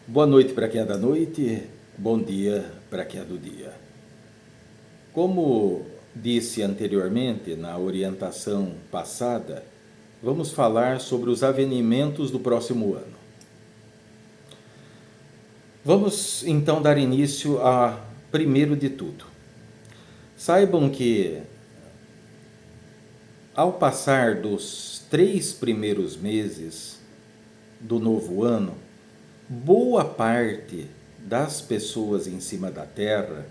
Boa noite para quem é da noite, bom dia para quem é do dia. Como disse anteriormente na orientação passada, vamos falar sobre os avenimentos do próximo ano. Vamos então dar início a primeiro de tudo. Saibam que ao passar dos 3 primeiros meses do novo ano, boa parte das pessoas em cima da Terra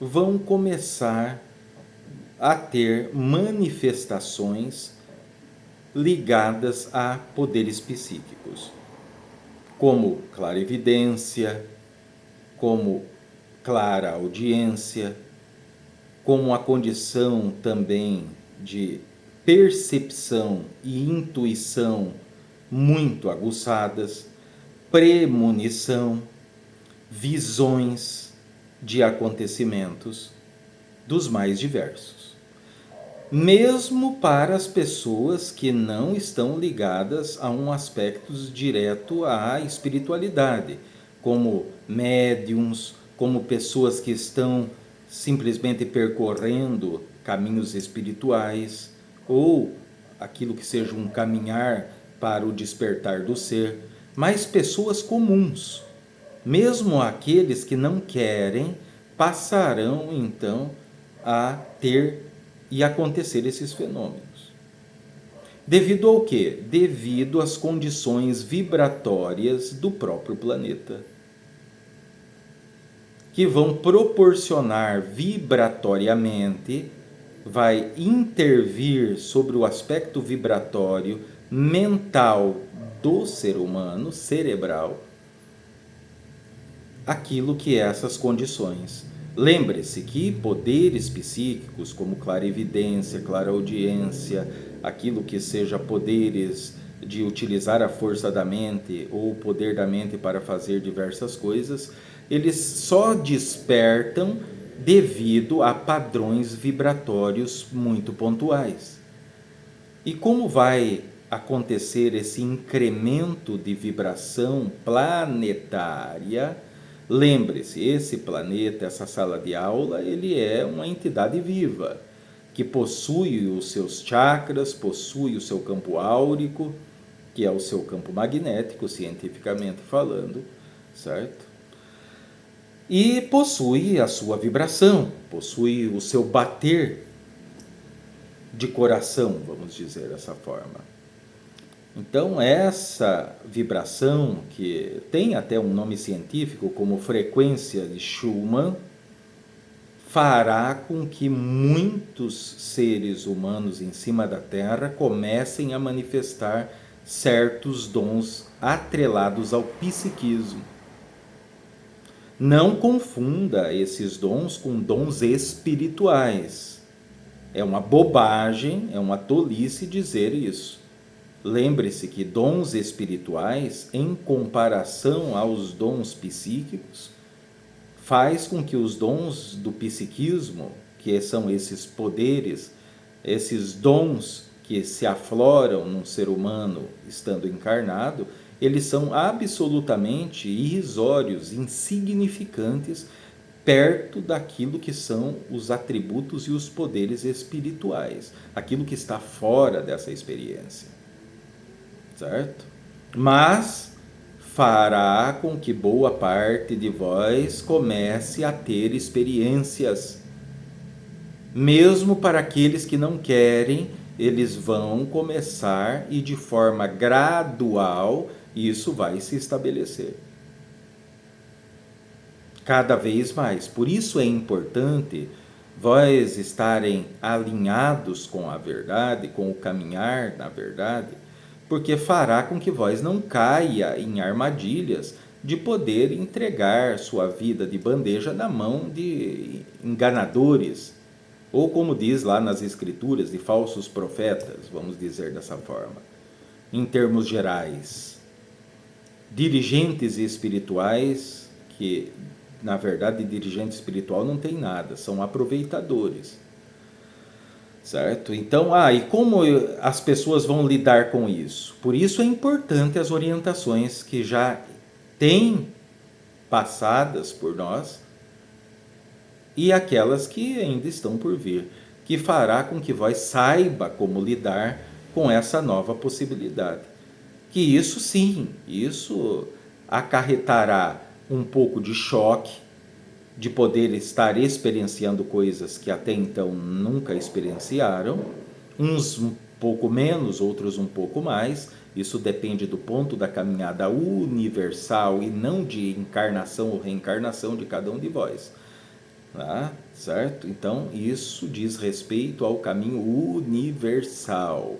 vão começar a ter manifestações ligadas a poderes psíquicos, como clarividência, como clara audiência, como a condição também de percepção e intuição muito aguçadas, premonição, visões de acontecimentos dos mais diversos. Mesmo para as pessoas que não estão ligadas a um aspecto direto à espiritualidade, como médiums, como pessoas que estão simplesmente percorrendo caminhos espirituais, ou aquilo que seja um caminhar para o despertar do ser, mas pessoas comuns. Mesmo aqueles que não querem, passarão então a ter e acontecer esses fenômenos. Devido ao quê? Devido às condições vibratórias do próprio planeta, que vão proporcionar vibratoriamente, vai intervir sobre o aspecto vibratório mental do ser humano, cerebral, aquilo que é essas condições. Lembre-se que poderes psíquicos, como clarividência, clareaudiência, aquilo que seja poderes de utilizar a força da mente ou o poder da mente para fazer diversas coisas, eles só despertam devido a padrões vibratórios muito pontuais. E como vai acontecer esse incremento de vibração planetária? Lembre-se, esse planeta, essa sala de aula, ele é uma entidade viva, que possui os seus chakras, possui o seu campo áurico, que é o seu campo magnético, cientificamente falando, certo? E possui a sua vibração, possui o seu bater de coração, vamos dizer dessa forma. Então, essa vibração, que tem até um nome científico como frequência de Schumann, fará com que muitos seres humanos em cima da Terra comecem a manifestar certos dons atrelados ao psiquismo. Não confunda esses dons com dons espirituais. É uma bobagem, é uma tolice dizer isso. Lembre-se que dons espirituais, em comparação aos dons psíquicos, faz com que os dons do psiquismo, que são esses poderes, esses dons que se afloram num ser humano estando encarnado, eles são absolutamente irrisórios, insignificantes, perto daquilo que são os atributos e os poderes espirituais, aquilo que está fora dessa experiência. Certo? Mas fará com que boa parte de vós comece a ter experiências. Mesmo para aqueles que não querem, eles vão começar e de forma gradual isso vai se estabelecer. Cada vez mais. Por isso é importante vós estarem alinhados com a verdade, com o caminhar na verdade, porque fará com que vós não caia em armadilhas de poder entregar sua vida de bandeja na mão de enganadores, ou como diz lá nas escrituras, de falsos profetas, vamos dizer dessa forma. Em termos gerais, dirigentes espirituais que, na verdade, dirigente espiritual não tem nada, são aproveitadores. Certo? Então, e como as pessoas vão lidar com isso? Por isso é importante as orientações que já têm passadas por nós e aquelas que ainda estão por vir, que fará com que vós saiba como lidar com essa nova possibilidade. Que isso sim, isso acarretará um pouco de choque, de poder estar experienciando coisas que até então nunca experienciaram, uns um pouco menos, outros um pouco mais. Isso depende do ponto da caminhada universal e não de encarnação ou reencarnação de cada um de vós. Certo? Então, isso diz respeito ao caminho universal,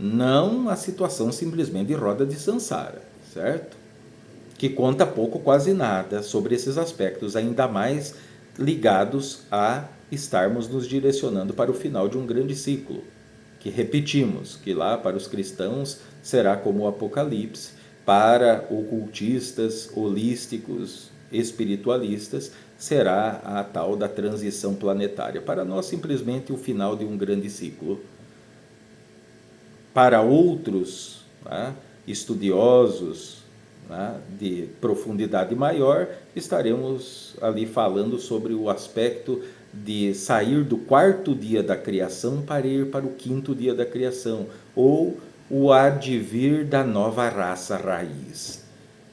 não a situação simplesmente de roda de samsara, certo? Que conta pouco, quase nada sobre esses aspectos, ainda mais ligados a estarmos nos direcionando para o final de um grande ciclo, que repetimos, que lá para os cristãos será como o Apocalipse, para ocultistas, holísticos, espiritualistas, será a tal da transição planetária. Para nós, simplesmente o final de um grande ciclo. Para outros, estudiosos de profundidade maior, estaremos ali falando sobre o aspecto de sair do quarto dia da criação para ir para o quinto dia da criação, ou o advir da nova raça raiz.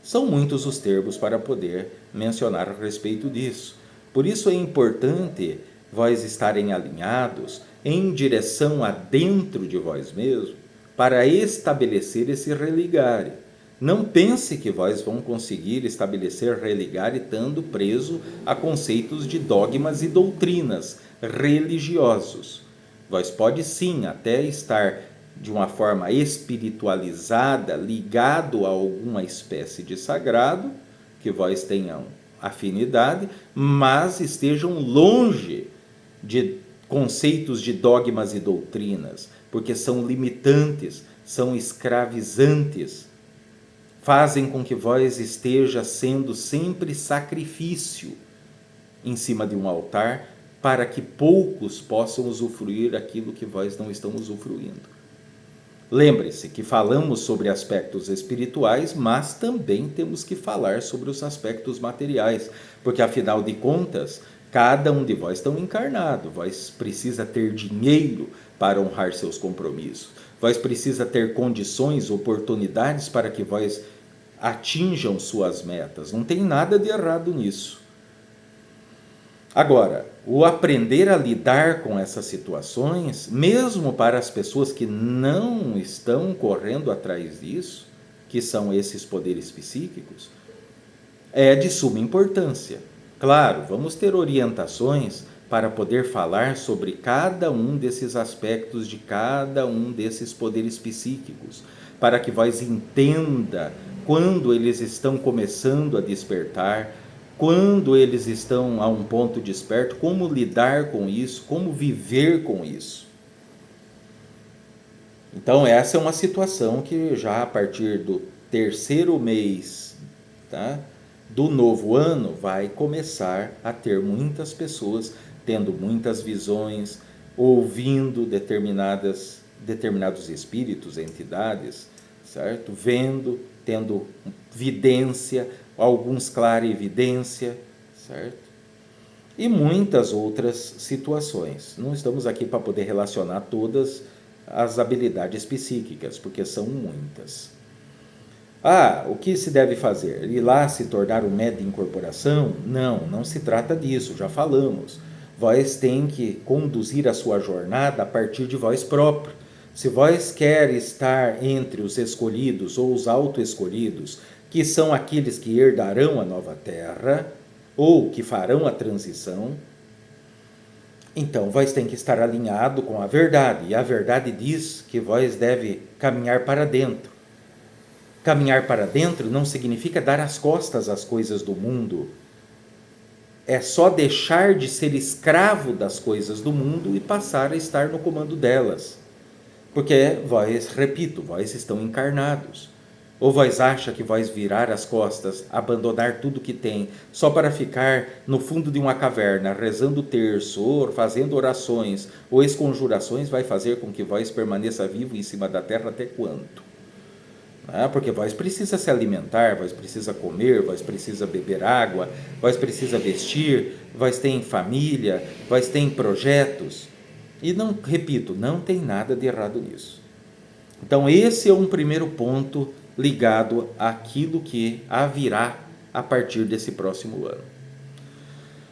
São muitos os termos para poder mencionar a respeito disso. Por isso é importante vós estarem alinhados em direção a dentro de vós mesmos para estabelecer esse religare. Não pense que vós vão conseguir estabelecer religare estando preso a conceitos de dogmas e doutrinas religiosos. Vós pode sim até estar de uma forma espiritualizada, ligado a alguma espécie de sagrado, que vós tenham afinidade, mas estejam longe de conceitos de dogmas e doutrinas, porque são limitantes, são escravizantes, fazem com que vós esteja sendo sempre sacrifício em cima de um altar, para que poucos possam usufruir aquilo que vós não estão usufruindo. Lembre-se que falamos sobre aspectos espirituais, mas também temos que falar sobre os aspectos materiais, porque afinal de contas, cada um de vós estão encarnado, vós precisa ter dinheiro para honrar seus compromissos, vós precisa ter condições, oportunidades para que vós atinjam suas metas, não tem nada de errado nisso. Agora, o aprender a lidar com essas situações, mesmo para as pessoas que não estão correndo atrás disso, que são esses poderes psíquicos, é de suma importância. Claro, vamos ter orientações para poder falar sobre cada um desses aspectos de cada um desses poderes psíquicos, para que vós entenda quando eles estão começando a despertar, quando eles estão a um ponto desperto, como lidar com isso, como viver com isso. Então essa é uma situação que já a partir do terceiro mês, do novo ano, vai começar a ter muitas pessoas tendo muitas visões, ouvindo determinados espíritos, entidades, certo? Vendo, tendo vidência, alguns clarividência, certo? E muitas outras situações. Não estamos aqui para poder relacionar todas as habilidades psíquicas, porque são muitas. O que se deve fazer? Ir lá se tornar um médium de incorporação? Não se trata disso, já falamos. Vós tem que conduzir a sua jornada a partir de vós próprios. Se vós quer estar entre os escolhidos ou os auto-escolhidos, que são aqueles que herdarão a nova terra, ou que farão a transição, então vós tem que estar alinhado com a verdade, e a verdade diz que vós deve caminhar para dentro. Caminhar para dentro não significa dar as costas às coisas do mundo, é só deixar de ser escravo das coisas do mundo e passar a estar no comando delas. Porque vós, repito, vós estão encarnados. Ou vós acham que vós virar as costas, abandonar tudo que tem, só para ficar no fundo de uma caverna, rezando terço, ou fazendo orações, ou esconjurações, vai fazer com que vós permaneça vivo em cima da terra até quanto? né? Porque vós precisa se alimentar, vós precisa comer, vós precisa beber água, vós precisa vestir, vós tem família, vós tem projetos. E não, repito, não tem nada de errado nisso. Então esse é um primeiro ponto ligado àquilo que haverá a partir desse próximo ano.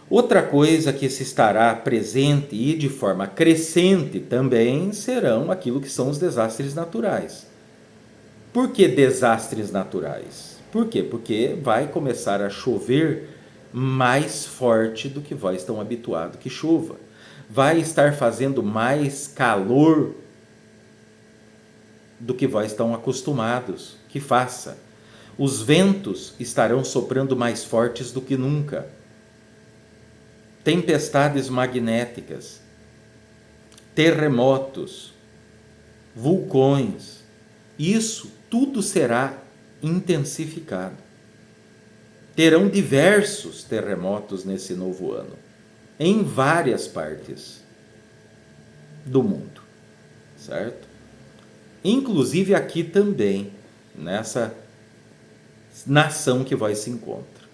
Outra coisa que se estará presente e de forma crescente também serão aquilo que são os desastres naturais. Por que desastres naturais? Por quê? Porque vai começar a chover mais forte do que vós estão habituados que chova. Vai estar fazendo mais calor do que vós estão acostumados que faça. Os ventos estarão soprando mais fortes do que nunca. Tempestades magnéticas, terremotos, vulcões, isso tudo será intensificado. Terão diversos terremotos nesse novo ano, em várias partes do mundo, certo? Inclusive aqui também, nessa nação que vós se encontra,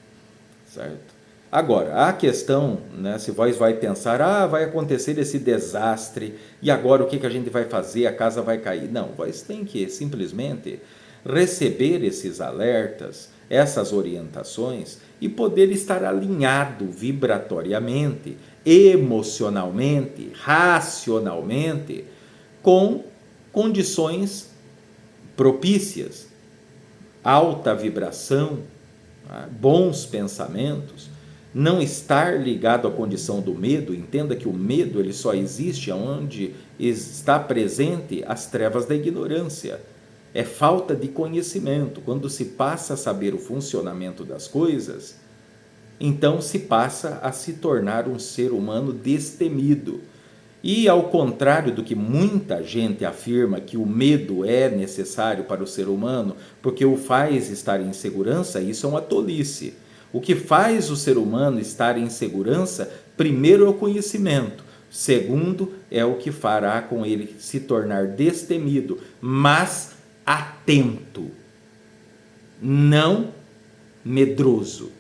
certo? Agora, a questão, né, se vós vai pensar, vai acontecer esse desastre, e agora o que a gente vai fazer? A casa vai cair. Não, vós tem que simplesmente receber esses alertas, essas orientações, e poder estar alinhado vibratoriamente, emocionalmente, racionalmente, com condições propícias, alta vibração, bons pensamentos, não estar ligado à condição do medo. Entenda que o medo ele só existe onde está presente as trevas da ignorância. É falta de conhecimento. Quando se passa a saber o funcionamento das coisas, então se passa a se tornar um ser humano destemido. E ao contrário do que muita gente afirma que o medo é necessário para o ser humano porque o faz estar em segurança, isso é uma tolice. O que faz o ser humano estar em segurança, primeiro é o conhecimento, segundo é o que fará com ele se tornar destemido, mas atento, não medroso.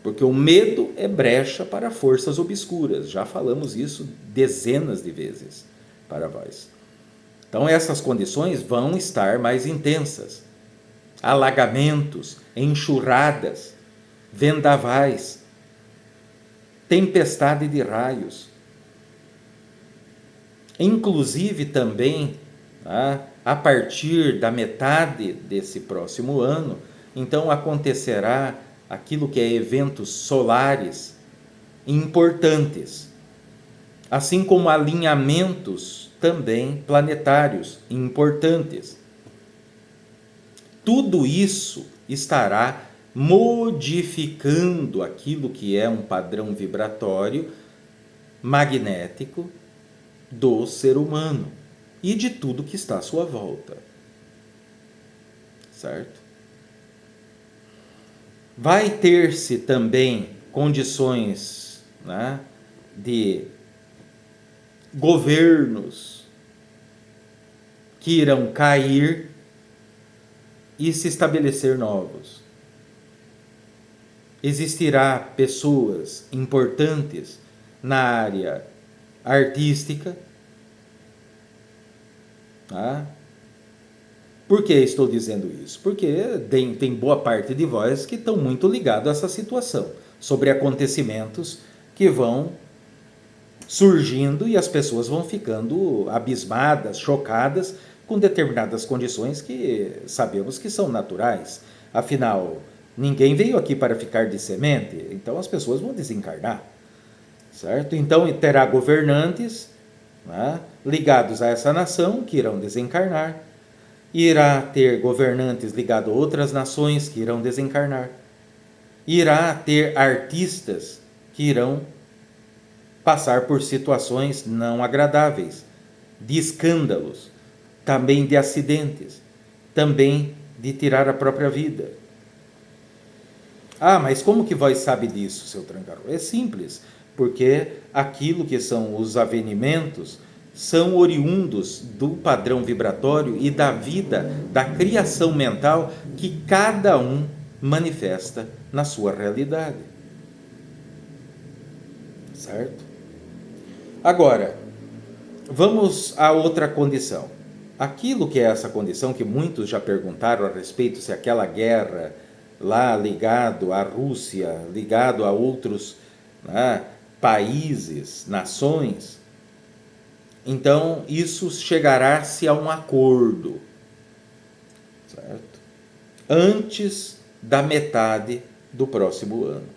Porque o medo é brecha para forças obscuras. Já falamos isso dezenas de vezes para vós. Então essas condições vão estar mais intensas. Alagamentos, enxurradas, vendavais, tempestade de raios. Inclusive também, a partir da metade desse próximo ano, então acontecerá aquilo que é eventos solares importantes, assim como alinhamentos também planetários importantes. Tudo isso estará modificando aquilo que é um padrão vibratório magnético do ser humano e de tudo que está à sua volta, certo? Vai ter-se também condições, né, de governos que irão cair e se estabelecer novos. Existirá pessoas importantes na área artística. Por que estou dizendo isso? Porque tem boa parte de vós que estão muito ligados a essa situação, sobre acontecimentos que vão surgindo e as pessoas vão ficando abismadas, chocadas com determinadas condições que sabemos que são naturais. Afinal, ninguém veio aqui para ficar de semente, então as pessoas vão desencarnar, certo? Então terá governantes, né, ligados a essa nação que irão desencarnar. Irá ter governantes ligados a outras nações que irão desencarnar. Irá ter artistas que irão passar por situações não agradáveis, de escândalos, também de acidentes, também de tirar a própria vida. Mas como que vós sabe disso, seu Trancarol? É simples, porque aquilo que são os avenimentos são oriundos do padrão vibratório e da vida, da criação mental que cada um manifesta na sua realidade. Certo? Agora, vamos a outra condição. Aquilo que é essa condição, que muitos já perguntaram a respeito, se aquela guerra lá ligado à Rússia, ligado a outros, né, países, nações, então isso chegará-se a um acordo, certo? Antes da metade do próximo ano.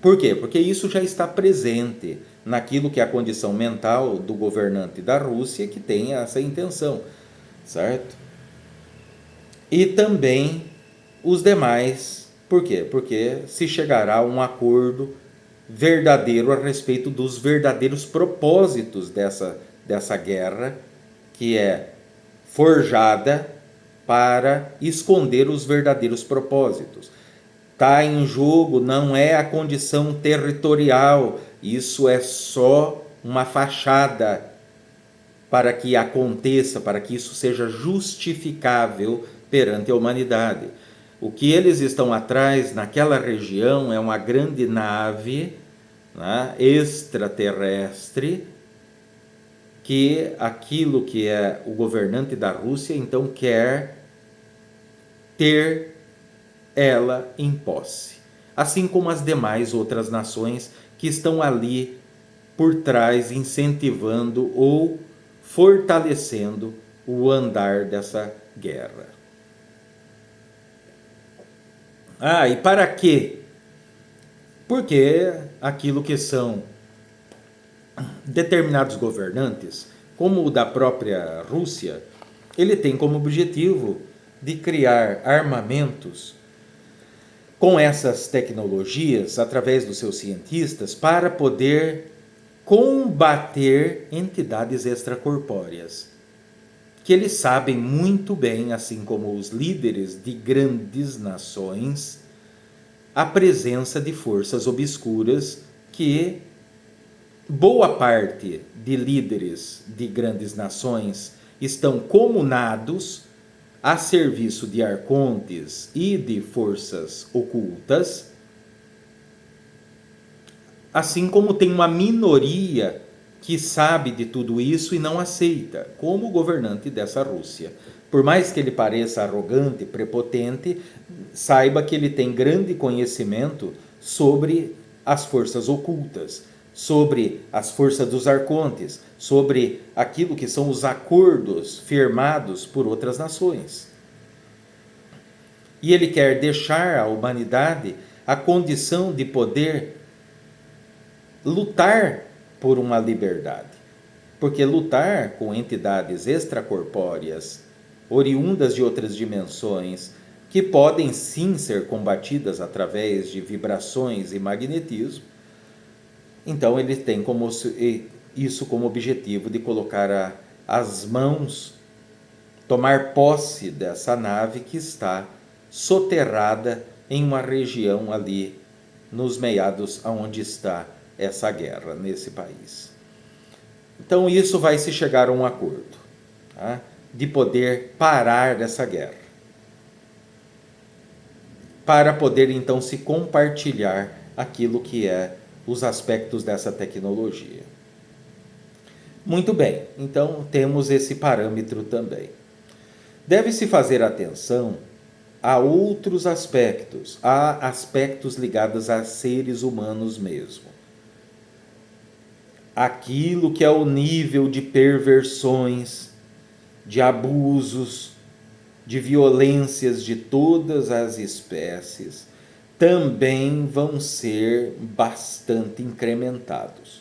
Por quê? Porque isso já está presente naquilo que é a condição mental do governante da Rússia, que tem essa intenção, certo? E também os demais. Por quê? Porque se chegará a um acordo verdadeiro a respeito dos verdadeiros propósitos dessa guerra, que é forjada para esconder os verdadeiros propósitos. Está em jogo não é a condição territorial, isso é só uma fachada para que aconteça, para que isso seja justificável perante a humanidade. O que eles estão atrás naquela região é uma grande nave, né, extraterrestre, que aquilo que é o governante da Rússia então quer ter ela em posse, assim como as demais outras nações que estão ali por trás, incentivando ou fortalecendo o andar dessa guerra. E para quê? Porque aquilo que são determinados governantes, como o da própria Rússia, ele tem como objetivo de criar armamentos com essas tecnologias, através dos seus cientistas, para poder combater entidades extracorpóreas, que eles sabem muito bem, assim como os líderes de grandes nações, a presença de forças obscuras que boa parte de líderes de grandes nações estão comunados a serviço de arcontes e de forças ocultas, assim como tem uma minoria que sabe de tudo isso e não aceita, como o governante dessa Rússia. Por mais que ele pareça arrogante, prepotente, saiba que ele tem grande conhecimento sobre as forças ocultas, sobre as forças dos arcontes, sobre aquilo que são os acordos firmados por outras nações. E ele quer deixar à humanidade a condição de poder lutar por uma liberdade. Porque lutar com entidades extracorpóreas, oriundas de outras dimensões, que podem sim ser combatidas através de vibrações e magnetismo, então ele tem isso como objetivo de colocar as mãos, tomar posse dessa nave que está soterrada em uma região ali nos meados aonde está essa guerra, nesse país. Então isso vai se chegar a um acordo, tá? De poder parar essa guerra, para poder então se compartilhar aquilo que é os aspectos dessa tecnologia. Muito bem, então temos esse parâmetro também. Deve-se fazer atenção a outros aspectos, a aspectos ligados a seres humanos mesmo. Aquilo que é o nível de perversões, de abusos, de violências de todas as espécies, também vão ser bastante incrementados.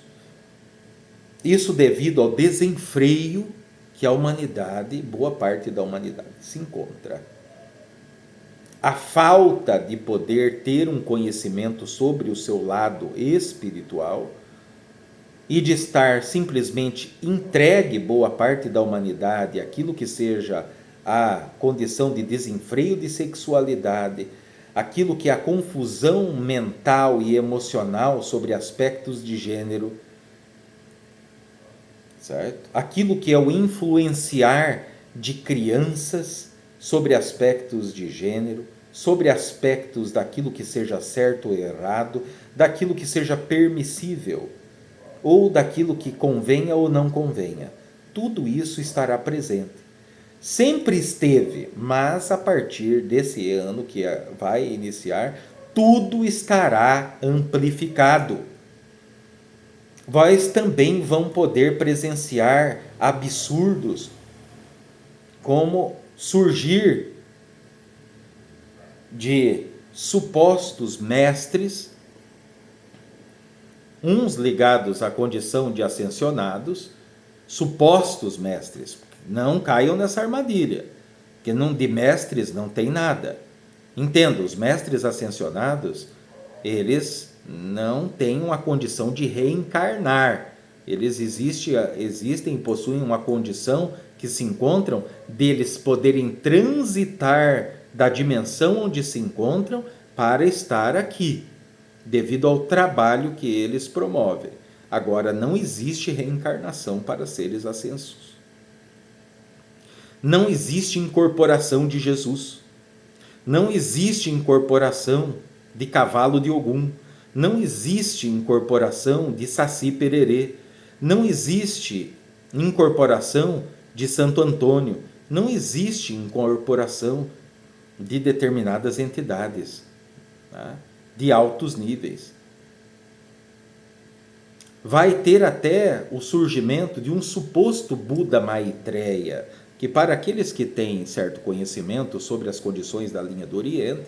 Isso devido ao desenfreio que a humanidade, boa parte da humanidade, se encontra. A falta de poder ter um conhecimento sobre o seu lado espiritual e de estar simplesmente entregue, boa parte da humanidade, aquilo que seja a condição de desenfreio de sexualidade, aquilo que é a confusão mental e emocional sobre aspectos de gênero, certo? Aquilo que é o influenciar de crianças sobre aspectos de gênero, sobre aspectos daquilo que seja certo ou errado, daquilo que seja permissível, ou daquilo que convenha ou não convenha. Tudo isso estará presente. Sempre esteve, mas a partir desse ano que vai iniciar, tudo estará amplificado. Vós também vão poder presenciar absurdos como surgir de supostos mestres, uns ligados à condição de ascensionados, supostos mestres. Não caiam nessa armadilha, que não, de mestres não tem nada. Entenda, os mestres ascensionados, eles não têm uma condição de reencarnar. Eles existem e possuem uma condição que se encontram deles poderem transitar da dimensão onde se encontram para estar aqui, devido ao trabalho que eles promovem. Agora, não existe reencarnação para seres ascensos. Não existe incorporação de Jesus. Não existe incorporação de cavalo de Ogum. Não existe incorporação de Saci Pererê. Não existe incorporação de Santo Antônio. Não existe incorporação de determinadas entidades, tá? De altos níveis. Vai ter até o surgimento de um suposto Buda Maitreya, que para aqueles que têm certo conhecimento sobre as condições da linha do Oriente,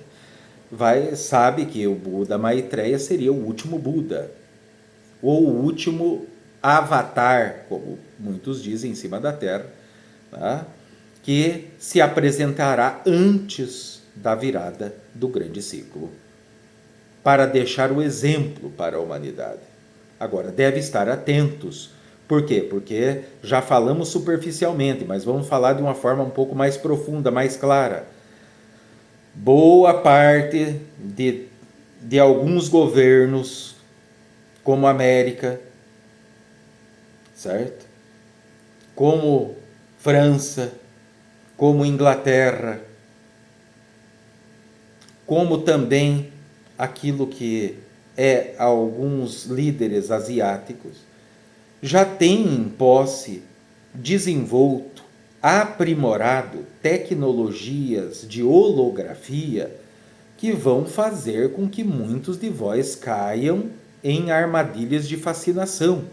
sabe que o Buda Maitreya seria o último Buda, ou o último avatar, como muitos dizem, em cima da Terra, tá? Que se apresentará antes da virada do grande ciclo, para deixar o exemplo para a humanidade. Agora, deve estar atentos. Por quê? Porque já falamos superficialmente, mas vamos falar de uma forma um pouco mais profunda, mais clara. Boa parte de alguns governos, como a América, certo? Como França, como Inglaterra, como também aquilo que é alguns líderes asiáticos, já tem em posse, desenvolto, aprimorado tecnologias de holografia que vão fazer com que muitos de vós caiam em armadilhas de fascinação,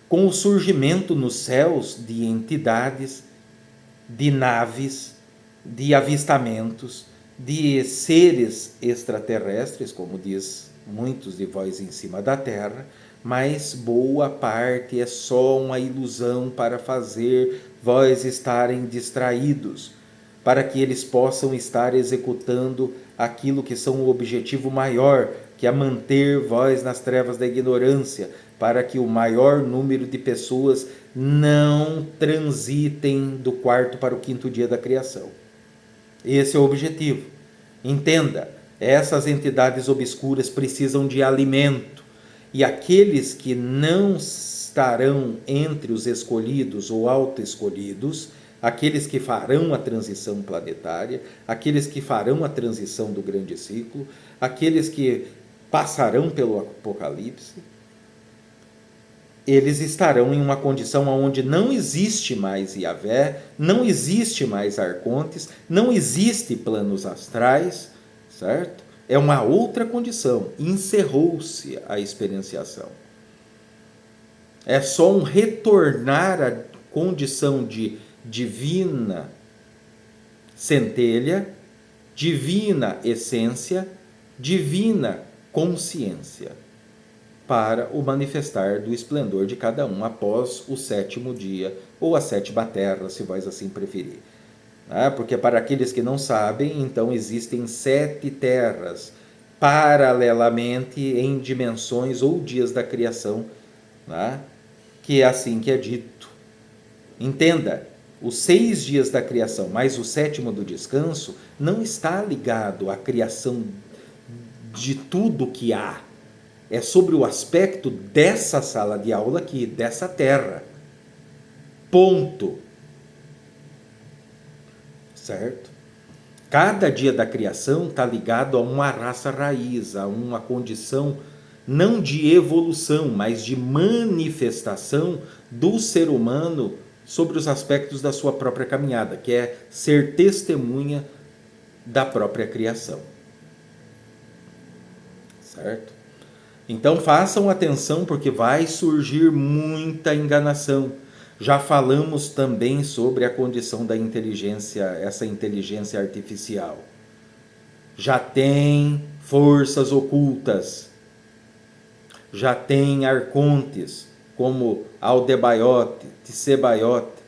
com o surgimento nos céus de entidades, de naves, de avistamentos, de seres extraterrestres, como diz muitos de vós em cima da Terra, mas boa parte é só uma ilusão para fazer vós estarem distraídos, para que eles possam estar executando aquilo que são o objetivo maior, que é manter vós nas trevas da ignorância, para que o maior número de pessoas não transitem do quarto para o quinto dia da criação. Esse é o objetivo. Entenda, essas entidades obscuras precisam de alimento, e aqueles que não estarão entre os escolhidos ou auto-escolhidos, aqueles que farão a transição planetária, aqueles que farão a transição do grande ciclo, aqueles que passarão pelo apocalipse, eles estarão em uma condição onde não existe mais Yahvé, não existe mais arcontes, não existe planos astrais, certo? É uma outra condição, encerrou-se a experienciação. É só um retornar à condição de divina centelha, divina essência, divina consciência, para o manifestar do esplendor de cada um após o sétimo dia, ou a sétima terra, se vós assim preferir. Porque para aqueles que não sabem, então existem 7 terras, paralelamente em dimensões ou dias da criação, que é assim que é dito. Entenda, os 6 dias da criação, mais o 7º do descanso, não está ligado à criação de tudo que há. É sobre o aspecto dessa sala de aula aqui, dessa terra. Ponto. Certo? Cada dia da criação está ligado a uma raça raiz, a uma condição não de evolução, mas de manifestação do ser humano sobre os aspectos da sua própria caminhada, que é ser testemunha da própria criação. Certo? Então façam atenção, porque vai surgir muita enganação. Já falamos também sobre a condição da inteligência, essa inteligência artificial. Já tem forças ocultas, já tem arcontes, como Aldebayote, Tsebayote,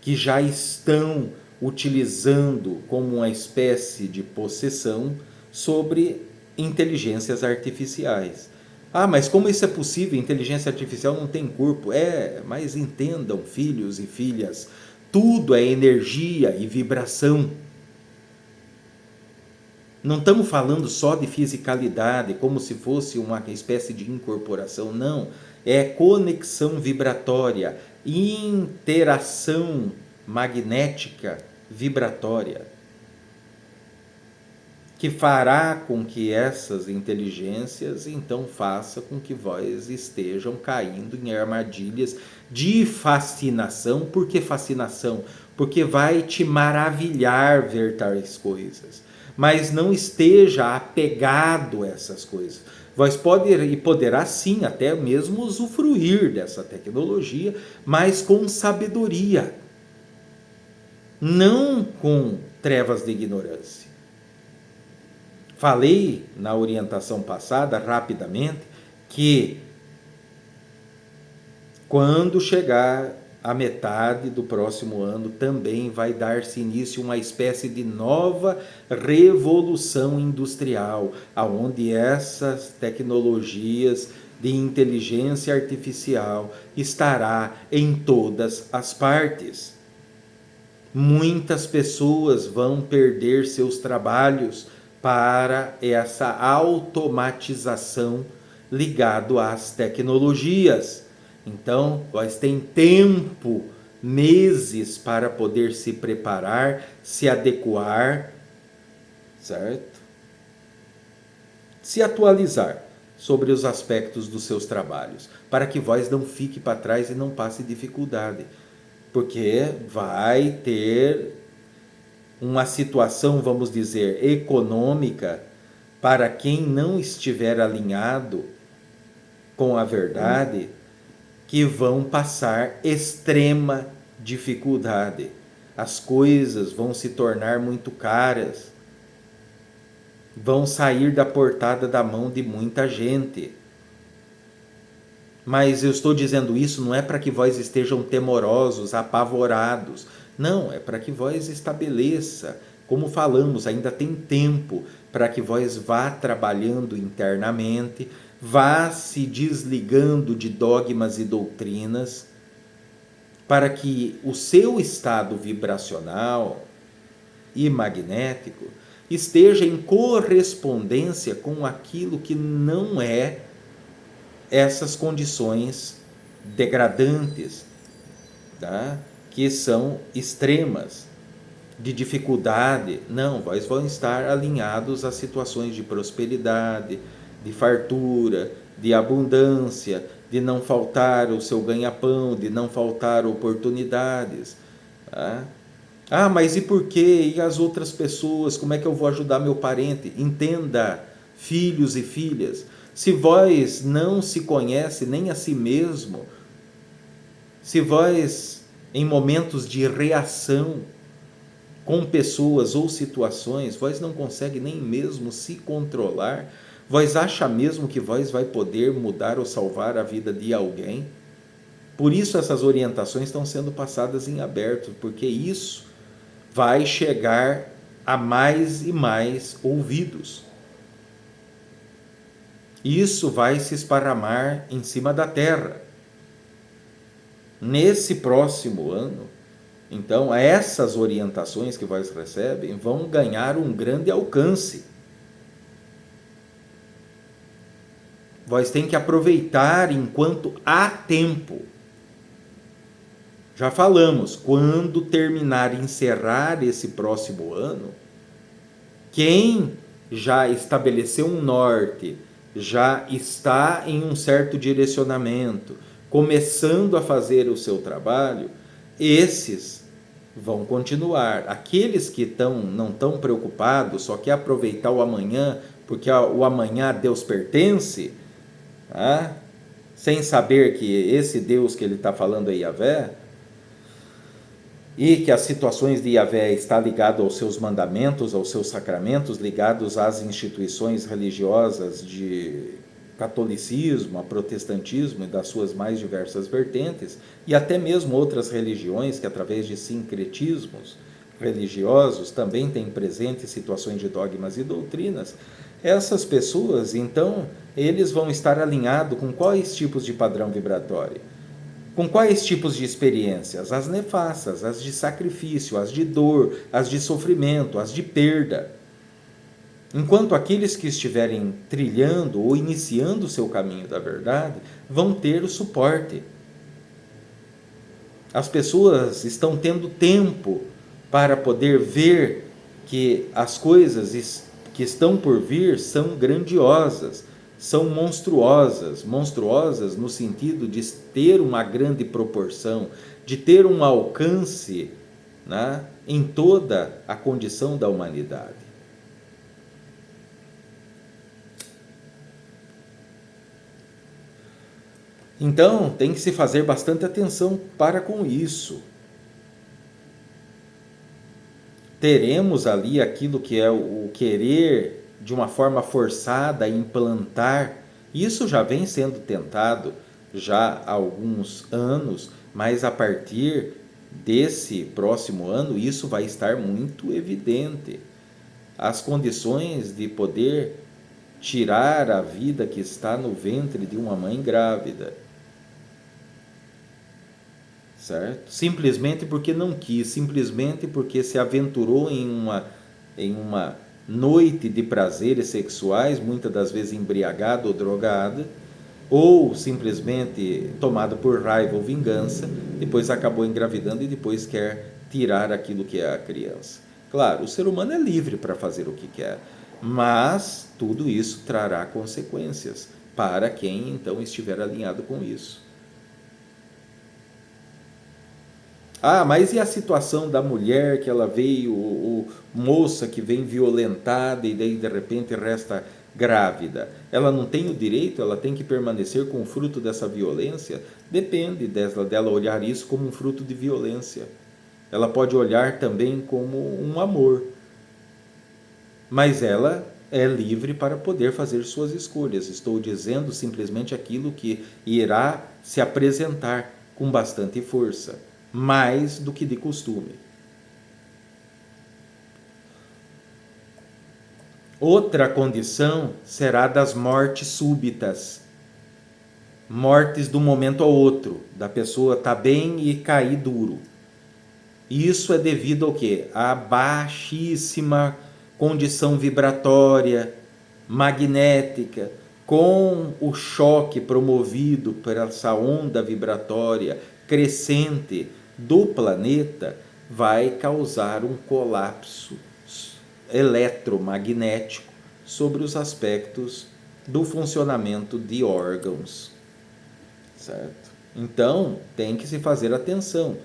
que já estão utilizando como uma espécie de possessão sobre inteligências artificiais. Ah, mas como isso é possível? Inteligência artificial não tem corpo. É, mas entendam, filhos e filhas, tudo é energia e vibração. Não estamos falando só de fisicalidade, como se fosse uma espécie de incorporação, não. É conexão vibratória, interação magnética vibratória, que fará com que essas inteligências então faça com que vós estejam caindo em armadilhas de fascinação. Por que fascinação? Porque vai te maravilhar ver tais coisas, mas não esteja apegado a essas coisas. Vós poderá sim até mesmo usufruir dessa tecnologia, mas com sabedoria, não com trevas de ignorância. Falei na orientação passada, rapidamente, que quando chegar a metade do próximo ano, também vai dar-se início uma espécie de nova revolução industrial, aonde essas tecnologias de inteligência artificial estará em todas as partes. Muitas pessoas vão perder seus trabalhos para essa automatização ligado às tecnologias. Então, nós temos tempo, meses para poder se preparar, se adequar, certo? Se atualizar sobre os aspectos dos seus trabalhos, para que vós não fique para trás e não passe dificuldade, porque vai ter uma situação, vamos dizer, econômica para quem não estiver alinhado com a verdade, que vão passar extrema dificuldade. As coisas vão se tornar muito caras, vão sair da portada da mão de muita gente. Mas eu estou dizendo isso não é para que vós estejam temorosos, apavorados. Não, é para que vós estabeleça, como falamos, ainda tem tempo para que vós vá trabalhando internamente, vá se desligando de dogmas e doutrinas, para que o seu estado vibracional e magnético esteja em correspondência com aquilo que não é essas condições degradantes, tá? Que são extremas, de dificuldade. Não, vós vão estar alinhados a situações de prosperidade, de fartura, de abundância, de não faltar o seu ganha-pão, de não faltar oportunidades. Tá? Ah, mas e por quê? E as outras pessoas? Como é que eu vou ajudar meu parente? Entenda, filhos e filhas, se vós não se conhece nem a si mesmo, se vós, em momentos de reação com pessoas ou situações, vós não consegue nem mesmo se controlar, vós acha mesmo que vós vai poder mudar ou salvar a vida de alguém? Por isso essas orientações estão sendo passadas em aberto, porque isso vai chegar a mais e mais ouvidos. Isso vai se esparramar em cima da terra. Nesse próximo ano, então, essas orientações que vós recebem vão ganhar um grande alcance. Vós tem que aproveitar enquanto há tempo. já falamos, quando terminar e encerrar esse próximo ano, quem já estabeleceu um norte, já está em um certo direcionamento, começando a fazer o seu trabalho, esses vão continuar. Aqueles que não estão preocupados, só quer aproveitar o amanhã, porque o amanhã a Deus pertence, tá? Sem saber que esse Deus que ele está falando é Yahvé, e que as situações de Yahvé está ligado aos seus mandamentos, aos seus sacramentos, ligados às instituições religiosas de catolicismo, a protestantismo e das suas mais diversas vertentes, e até mesmo outras religiões que através de sincretismos religiosos também têm presente situações de dogmas e doutrinas. Essas pessoas, então, eles vão estar alinhados com quais tipos de padrão vibratório? Com quais tipos de experiências? As nefastas, as de sacrifício, as de dor, as de sofrimento, as de perda. Enquanto aqueles que estiverem trilhando ou iniciando o seu caminho da verdade vão ter o suporte. As pessoas estão tendo tempo para poder ver que as coisas que estão por vir são grandiosas, são monstruosas, monstruosas no sentido de ter uma grande proporção, de ter um alcance, né, em toda a condição da humanidade. Então, tem que se fazer bastante atenção para com isso. Teremos ali aquilo que é o querer de uma forma forçada implantar. Isso já vem sendo tentado já há alguns anos, mas a partir desse próximo ano isso vai estar muito evidente. As condições de poder tirar a vida que está no ventre de uma mãe grávida, certo? Simplesmente porque não quis, simplesmente porque se aventurou em uma noite de prazeres sexuais, muitas das vezes embriagada ou drogada, ou simplesmente tomada por raiva ou vingança, depois acabou engravidando e depois quer tirar aquilo que é a criança. Claro, o ser humano é livre para fazer o que quer, mas tudo isso trará consequências para quem então estiver alinhado com isso. Ah, mas e a situação da mulher que ela veio, moça que vem violentada e daí de repente resta grávida? Ela não tem o direito, ela tem que permanecer com o fruto dessa violência? Depende dela olhar isso como um fruto de violência. Ela pode olhar também como um amor. Mas ela é livre para poder fazer suas escolhas. Estou dizendo simplesmente aquilo que irá se apresentar com bastante força, mais do que de costume. Outra condição será das mortes súbitas. Mortes do momento ao outro, da pessoa estar bem e cair duro. Isso é devido ao quê? A baixíssima condição vibratória, magnética, com o choque promovido por essa onda vibratória crescente do planeta, vai causar um colapso eletromagnético sobre os aspectos do funcionamento de órgãos, certo? Então, tem que se fazer atenção,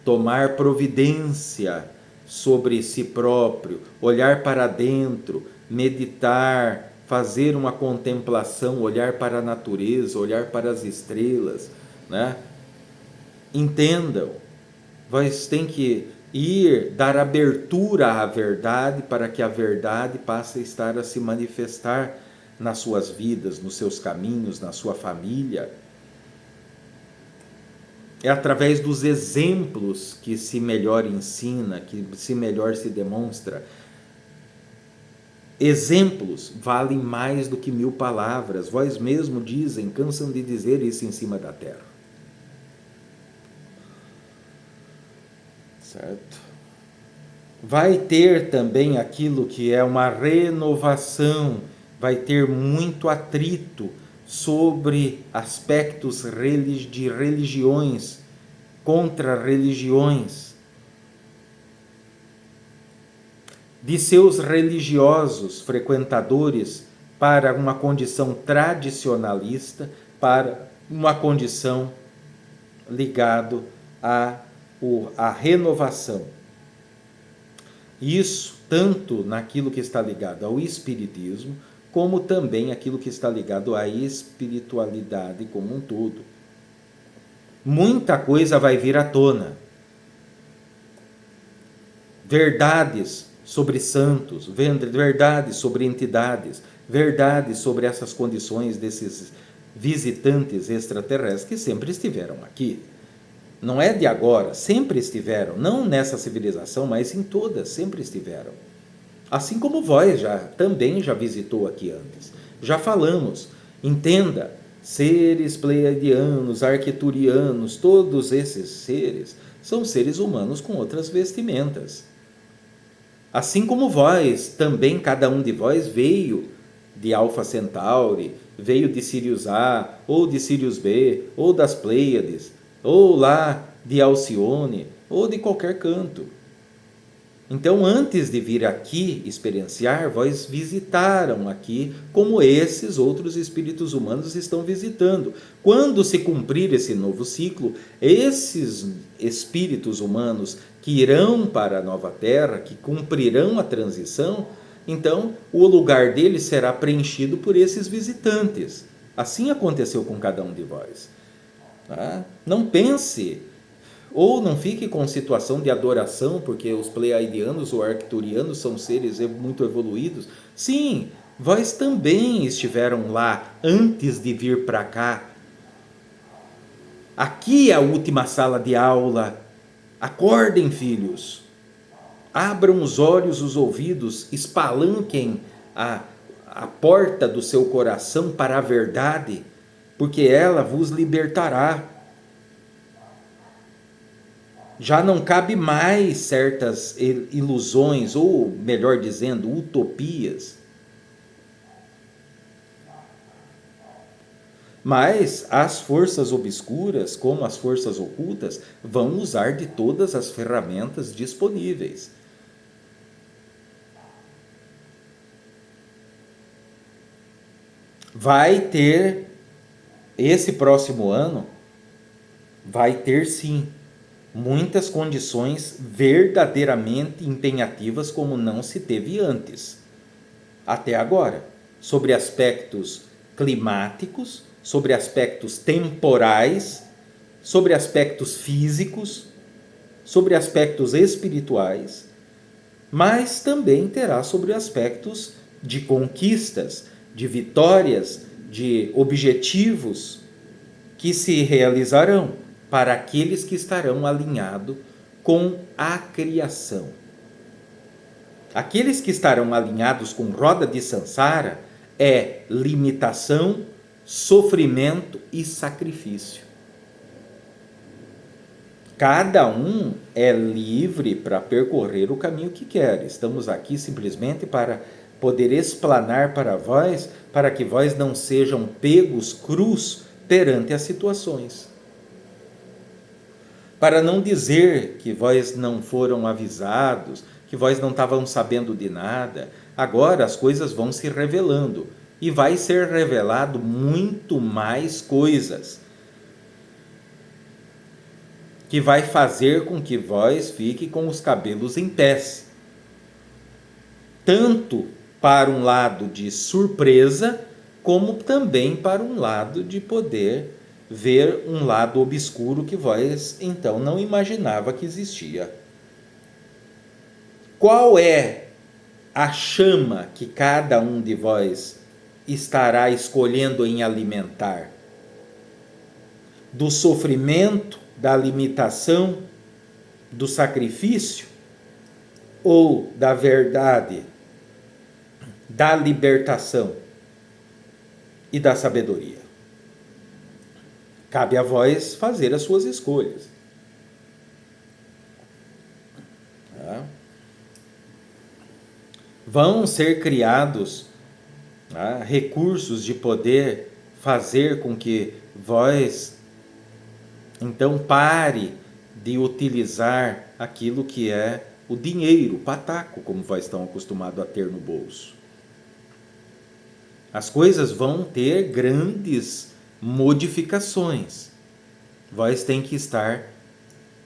tomar providência sobre si próprio, olhar para dentro, meditar, fazer uma contemplação, olhar para a natureza, olhar para as estrelas, né? Entendam, vocês têm que dar abertura à verdade para que a verdade passe a estar a se manifestar nas suas vidas, nos seus caminhos, na sua família. É através dos exemplos que se melhor ensina, que se melhor se demonstra. Exemplos valem mais do que 1000 palavras. Vós mesmos dizem, cansam de dizer isso em cima da terra. Certo? Vai ter também aquilo que é uma renovação, vai ter muito atrito sobre aspectos de religiões, contra religiões, de seus religiosos frequentadores para uma condição tradicionalista, para uma condição ligado à renovação. Isso tanto naquilo que está ligado ao espiritismo, como também aquilo que está ligado à espiritualidade como um todo. Muita coisa vai vir à tona. Verdades sobre santos, verdades sobre entidades, verdades sobre essas condições desses visitantes extraterrestres que sempre estiveram aqui. Não é de agora, sempre estiveram, não nessa civilização, mas em todas, sempre estiveram. Assim como vós também já visitou aqui antes. Já falamos, entenda, seres pleiadianos, arqueturianos, todos esses seres são seres humanos com outras vestimentas. Assim como vós, também cada um de vós veio de Alfa Centauri, veio de Sirius A, ou de Sirius B, ou das Pleiades, ou lá de Alcione, ou de qualquer canto. Então, antes de vir aqui experienciar, vós visitaram aqui, como esses outros espíritos humanos estão visitando. Quando se cumprir esse novo ciclo, esses espíritos humanos que irão para a nova terra, que cumprirão a transição, então o lugar deles será preenchido por esses visitantes. Assim aconteceu com cada um de vós. Tá? Não pense, ou não fique com situação de adoração, porque os pleiadianos ou arcturianos são seres muito evoluídos. Sim, vós também estiveram lá antes de vir para cá. Aqui é a última sala de aula. Acordem, filhos. Abram os olhos, os ouvidos, espalanquem a porta do seu coração para a verdade, porque ela vos libertará. Já não cabe mais certas ilusões, ou melhor dizendo, utopias. Mas as forças obscuras, como as forças ocultas, vão usar de todas as ferramentas disponíveis. Vai ter, esse próximo ano, vai ter sim, muitas condições verdadeiramente empenhativas como não se teve antes, até agora, sobre aspectos climáticos, sobre aspectos temporais, sobre aspectos físicos, sobre aspectos espirituais, mas também terá sobre aspectos de conquistas, de vitórias, de objetivos que se realizarão para aqueles que estarão alinhados com a criação. Aqueles que estarão alinhados com roda de Sansara é limitação, sofrimento e sacrifício. Cada um é livre para percorrer o caminho que quer. Estamos aqui simplesmente para poder explanar para vós, para que vós não sejam pegos crus perante as situações. Para não dizer que vós não foram avisados, que vós não estavam sabendo de nada. Agora as coisas vão se revelando e vai ser revelado muito mais coisas, que vai fazer com que vós fique com os cabelos em pés. Tanto para um lado de surpresa, como também para um lado de poder ver um lado obscuro que vós então não imaginava que existia. Qual é a chama que cada um de vós estará escolhendo em alimentar? Do sofrimento, da limitação, do sacrifício, ou da verdade, da libertação e da sabedoria? Cabe a vós fazer as suas escolhas. Tá? Vão ser criados recursos de poder fazer com que vós, então, pare de utilizar aquilo que é o dinheiro, o pataco, como vós estão acostumados a ter no bolso. As coisas vão ter grandes modificações. Vós tem que estar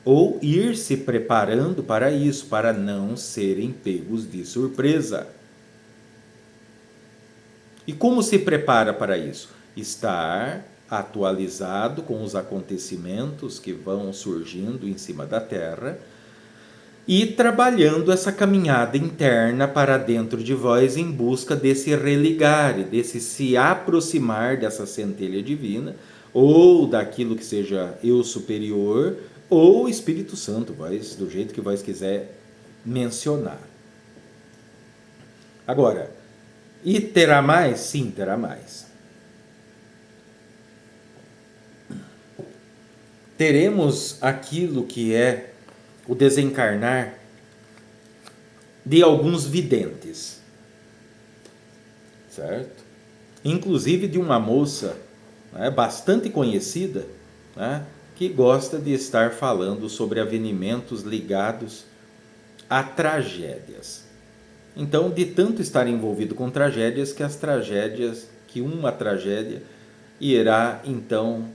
ou ir se preparando para isso, para não serem pegos de surpresa. E como se prepara para isso? Estar atualizado com os acontecimentos que vão surgindo em cima da Terra e trabalhando essa caminhada interna para dentro de vós em busca desse religar, desse se aproximar dessa centelha divina, ou daquilo que seja eu superior, ou Espírito Santo, vós, do jeito que vós quiser mencionar. Agora, e terá mais? Sim, terá mais. Teremos aquilo que é o desencarnar de alguns videntes, certo? Inclusive de uma moça, né, bastante conhecida, né, que gosta de estar falando sobre avenimentos ligados a tragédias. Então, de tanto estar envolvido com tragédias, que uma tragédia irá então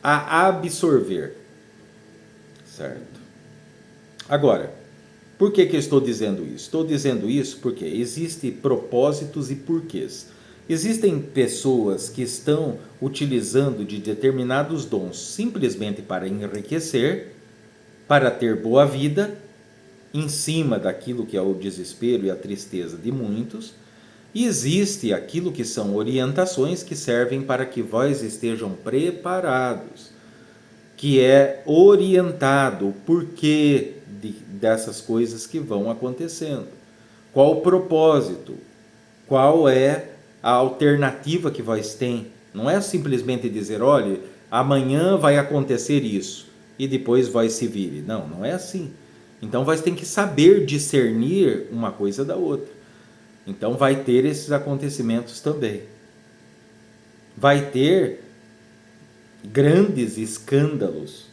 a absorver, certo? Agora, por que eu estou dizendo isso? Estou dizendo isso porque existem propósitos e porquês. Existem pessoas que estão utilizando de determinados dons simplesmente para enriquecer, para ter boa vida, em cima daquilo que é o desespero e a tristeza de muitos. E existe aquilo que são orientações que servem para que vós estejam preparados, que é orientado o porquê dessas coisas que vão acontecendo. Qual o propósito? Qual é a alternativa que vós tem? Não é simplesmente dizer, olha, amanhã vai acontecer isso e depois vós se vire. Não, não é assim. Então vós tem que saber discernir uma coisa da outra. Então vai ter esses acontecimentos também. Vai ter grandes escândalos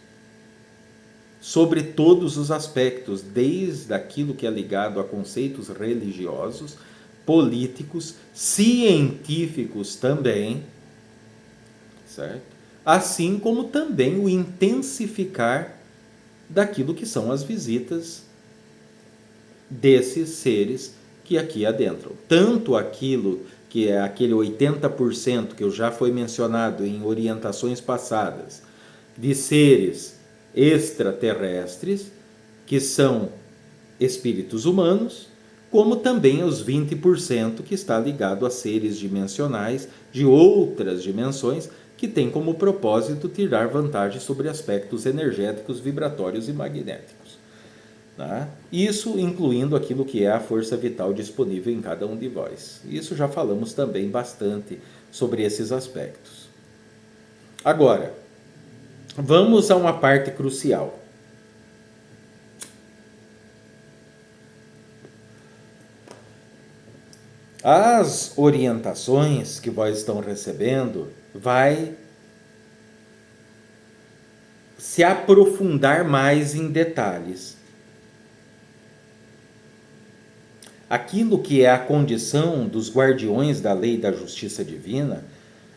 sobre todos os aspectos, desde aquilo que é ligado a conceitos religiosos, políticos, científicos também, certo? Assim como também o intensificar daquilo que são as visitas desses seres que aqui adentram. Tanto aquilo que é aquele 80% que eu já foi mencionado em orientações passadas, de seres extraterrestres, que são espíritos humanos, como também os 20% que está ligado a seres dimensionais de outras dimensões, que tem como propósito tirar vantagem sobre aspectos energéticos, vibratórios e magnéticos. Tá? Isso incluindo aquilo que é a força vital disponível em cada um de vós. Isso já falamos também bastante sobre esses aspectos. Agora, vamos a uma parte crucial. As orientações que vós estão recebendo vai se aprofundar mais em detalhes. Aquilo que é a condição dos guardiões da lei da justiça divina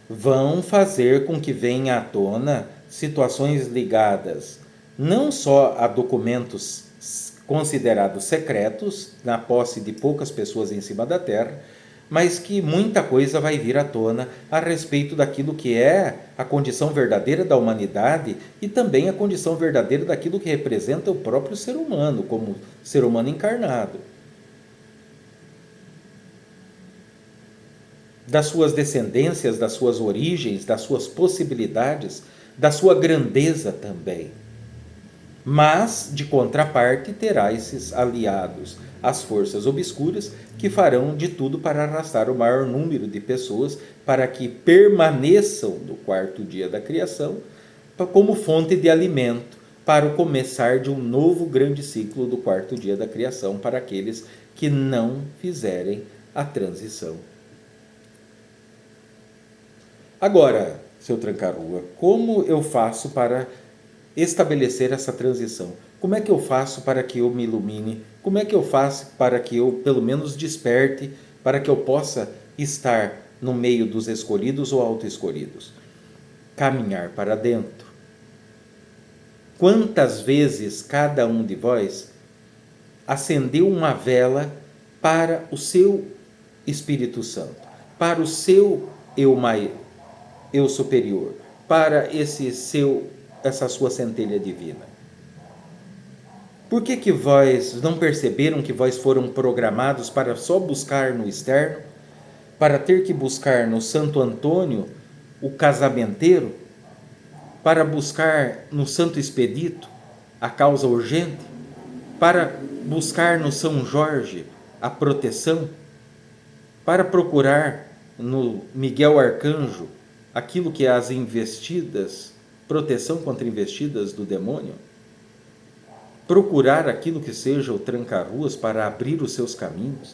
vão fazer com que venha à tona situações ligadas não só a documentos considerados secretos, na posse de poucas pessoas em cima da Terra, mas que muita coisa vai vir à tona a respeito daquilo que é a condição verdadeira da humanidade e também a condição verdadeira daquilo que representa o próprio ser humano, como ser humano encarnado. Das suas descendências, das suas origens, das suas possibilidades, da sua grandeza também. Mas, de contraparte, terá esses aliados, as forças obscuras, que farão de tudo para arrastar o maior número de pessoas para que permaneçam no quarto dia da criação como fonte de alimento para o começar de um novo grande ciclo do quarto dia da criação para aqueles que não fizerem a transição. Agora, seu Tranca-Rua, como eu faço para estabelecer essa transição? Como é que eu faço para que eu me ilumine? Como é que eu faço para que eu, pelo menos, desperte, para que eu possa estar no meio dos escolhidos ou auto-escolhidos? Caminhar para dentro. Quantas vezes cada um de vós acendeu uma vela para o seu Espírito Santo, para o seu eu superior, para essa sua centelha divina? Por que vós não perceberam que vós foram programados para só buscar no externo, para ter que buscar no Santo Antônio o casamenteiro, para buscar no Santo Expedito a causa urgente, para buscar no São Jorge a proteção, para procurar no Miguel Arcanjo aquilo que é as investidas, proteção contra investidas do demônio? Procurar aquilo que seja o tranca-ruas para abrir os seus caminhos?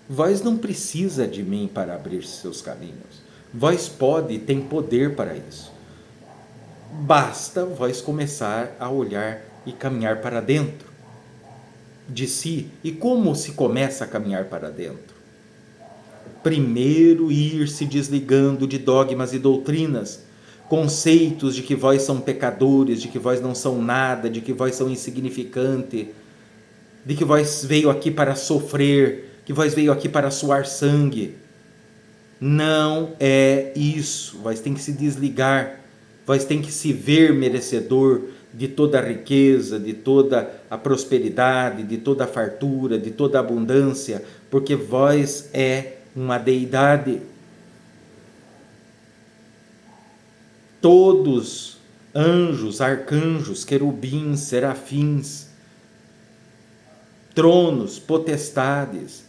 Vós não precisa de mim para abrir seus caminhos. Vós pode e tem poder para isso. Basta vós começar a olhar e caminhar para dentro de si. E como se começa a caminhar para dentro? Primeiro ir se desligando de dogmas e doutrinas, conceitos de que vós são pecadores, de que vós não são nada, de que vós são insignificante, de que vós veio aqui para sofrer, que vós veio aqui para suar sangue. Não é isso. Vós tem que se desligar, vós tem que se ver merecedor de toda a riqueza, de toda a prosperidade, de toda a fartura, de toda a abundância, porque vós é uma deidade. Todos, anjos, arcanjos, querubins, serafins, tronos, potestades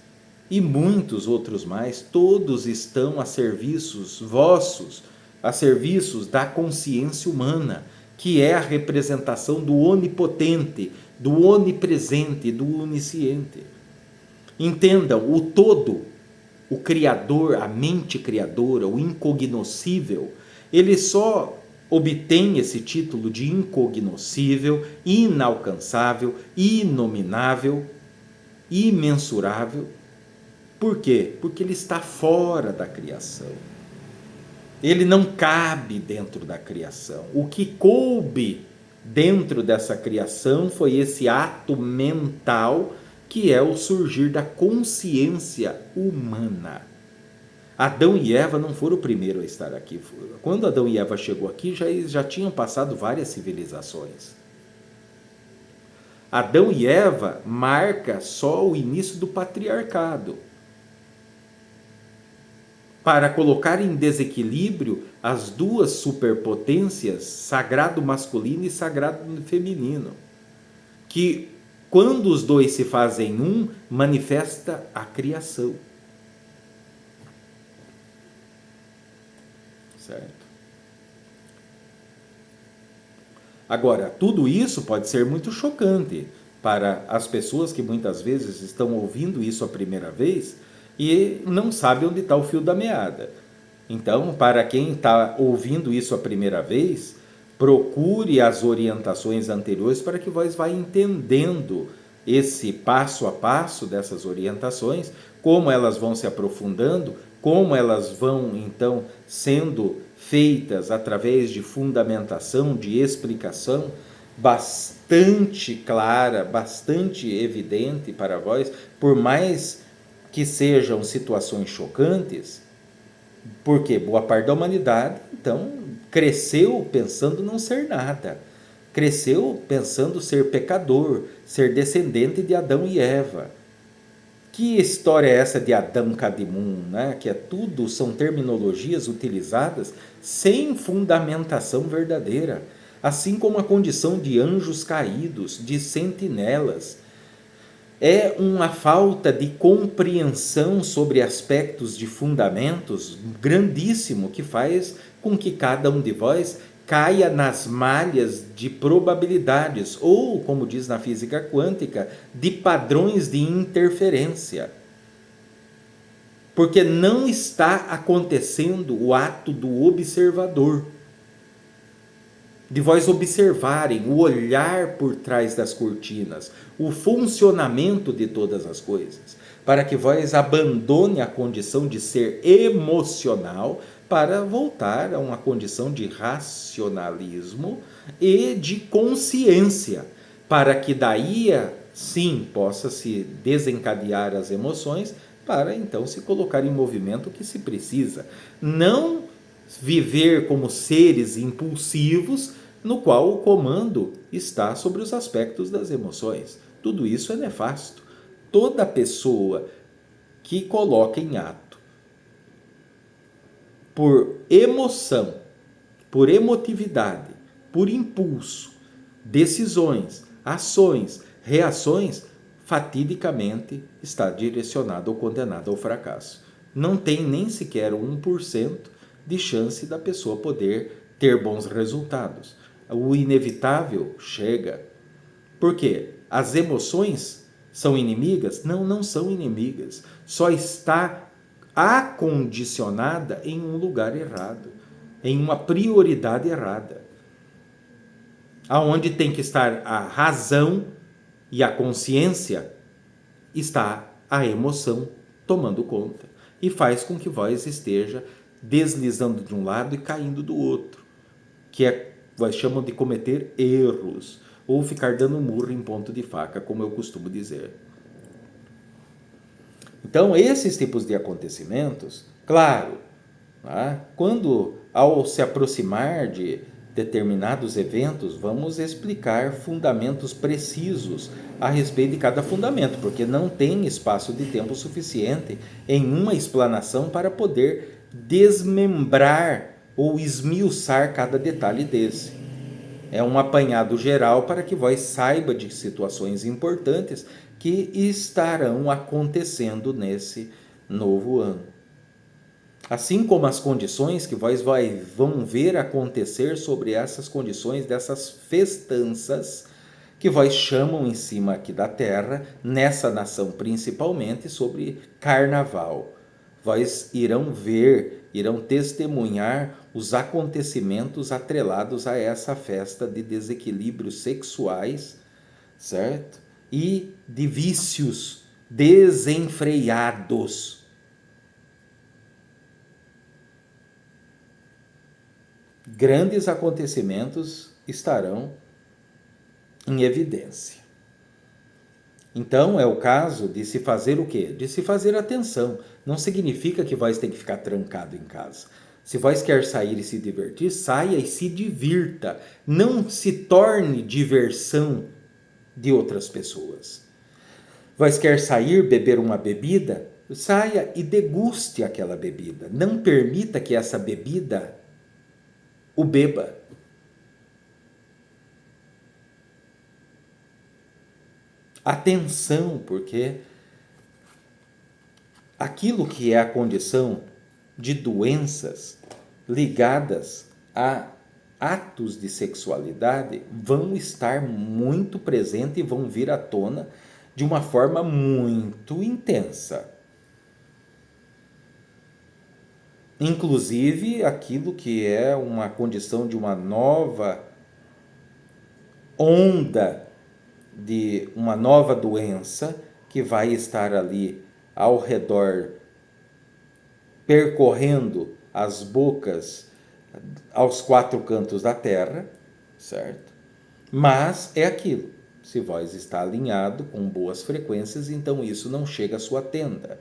e muitos outros mais, todos estão a serviços vossos, a serviços da consciência humana, que é a representação do onipotente, do onipresente, do onisciente. Entendam, o todo, o Criador, a mente criadora, o incognoscível, ele só obtém esse título de incognoscível, inalcançável, inominável, imensurável. Por quê? Porque ele está fora da criação. Ele não cabe dentro da criação. O que coube dentro dessa criação foi esse ato mental que é o surgir da consciência humana. Adão e Eva não foram o primeiro a estar aqui. Quando Adão e Eva chegou aqui, já tinham passado várias civilizações. Adão e Eva marca só o início do patriarcado, para colocar em desequilíbrio as duas superpotências, sagrado masculino e sagrado feminino, que quando os dois se fazem um, manifesta a criação. Certo? Agora, tudo isso pode ser muito chocante para as pessoas que muitas vezes estão ouvindo isso a primeira vez e não sabem onde está o fio da meada. Então, para quem está ouvindo isso a primeira vez, procure as orientações anteriores para que vós vá entendendo esse passo a passo dessas orientações, como elas vão se aprofundando, como elas vão, então, sendo feitas através de fundamentação, de explicação bastante clara, bastante evidente para vós, por mais que sejam situações chocantes, porque boa parte da humanidade, então, cresceu pensando não ser nada, cresceu pensando ser pecador, ser descendente de Adão e Eva. Que história é essa de Adão Cadimum, né? Que tudo são terminologias utilizadas sem fundamentação verdadeira, assim como a condição de anjos caídos, de sentinelas. É uma falta de compreensão sobre aspectos de fundamentos grandíssimo que faz com que cada um de vós caia nas malhas de probabilidades ou, como diz na física quântica, de padrões de interferência. porque não está acontecendo o ato do observador, de vós observarem o olhar por trás das cortinas, o funcionamento de todas as coisas, para que vós abandone a condição de ser emocional para voltar a uma condição de racionalismo e de consciência, para que daí sim possa se desencadear as emoções, para então se colocar em movimento o que se precisa. Não viver como seres impulsivos, no qual o comando está sobre os aspectos das emoções. Tudo isso é nefasto. Toda pessoa que coloca em ato, por emoção, por emotividade, por impulso, decisões, ações, reações, fatidicamente está direcionado ou condenado ao fracasso. Não tem nem sequer 1% de chance da pessoa poder ter bons resultados. O inevitável chega. Por quê? As emoções são inimigas? Não, não são inimigas. Só está acondicionada em um lugar errado, em uma prioridade errada. Aonde tem que estar a razão e a consciência, está a emoção tomando conta e faz com que vós esteja deslizando de um lado e caindo do outro, que vós chamam de cometer erros ou ficar dando murro em ponto de faca, como eu costumo dizer. Então, esses tipos de acontecimentos, claro, quando ao se aproximar de determinados eventos, vamos explicar fundamentos precisos a respeito de cada fundamento, porque não tem espaço de tempo suficiente em uma explanação para poder desmembrar ou esmiuçar cada detalhe desse. É um apanhado geral para que vós saiba de situações importantes que estarão acontecendo nesse novo ano. Assim como as condições que vós vão ver acontecer sobre essas condições dessas festanças que vós chamam em cima aqui da terra, nessa nação principalmente, sobre carnaval. Vós irão ver, irão testemunhar os acontecimentos atrelados a essa festa de desequilíbrios sexuais, certo? E de vícios desenfreados. Grandes acontecimentos estarão em evidência. Então, é o caso de se fazer o quê? De se fazer atenção. Não significa que vós tem que ficar trancado em casa. Se vós quer sair e se divertir, saia e se divirta. Não se torne diversão de outras pessoas. Vós quer sair, beber uma bebida? Saia e deguste aquela bebida. Não permita que essa bebida o beba. Atenção, porque aquilo que é a condição de doenças ligadas a atos de sexualidade vão estar muito presentes e vão vir à tona de uma forma muito intensa. Inclusive aquilo que é uma condição de uma nova onda, de uma nova doença que vai estar ali ao redor, percorrendo as bocas aos 4 cantos da terra, certo? Mas é aquilo, se vós está alinhado com boas frequências, então isso não chega à sua tenda.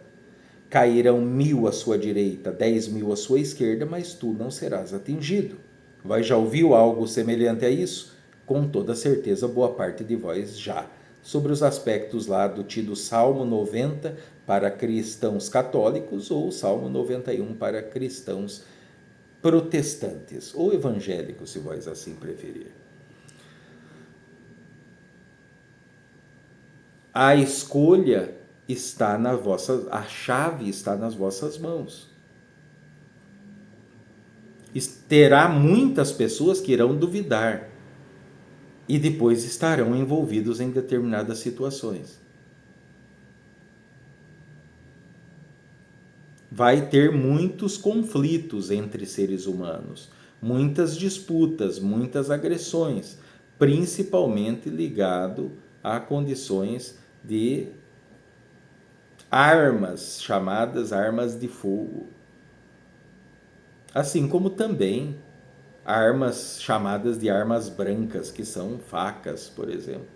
Cairão 1000 à sua direita, 10.000 à sua esquerda, mas tu não serás atingido. Vós já ouviu algo semelhante a isso? Com toda certeza, boa parte de vós já. Sobre os aspectos lá do tido Salmo 90 para cristãos católicos ou Salmo 91 para cristãos protestantes ou evangélicos, se vós assim preferir. A escolha está na vossa, a chave está nas vossas mãos. Terá muitas pessoas que irão duvidar e depois estarão envolvidos em determinadas situações. vai ter muitos conflitos entre seres humanos, muitas disputas, muitas agressões, principalmente ligado a condições de armas, chamadas armas de fogo. Assim como também armas chamadas de armas brancas, que são facas, por exemplo.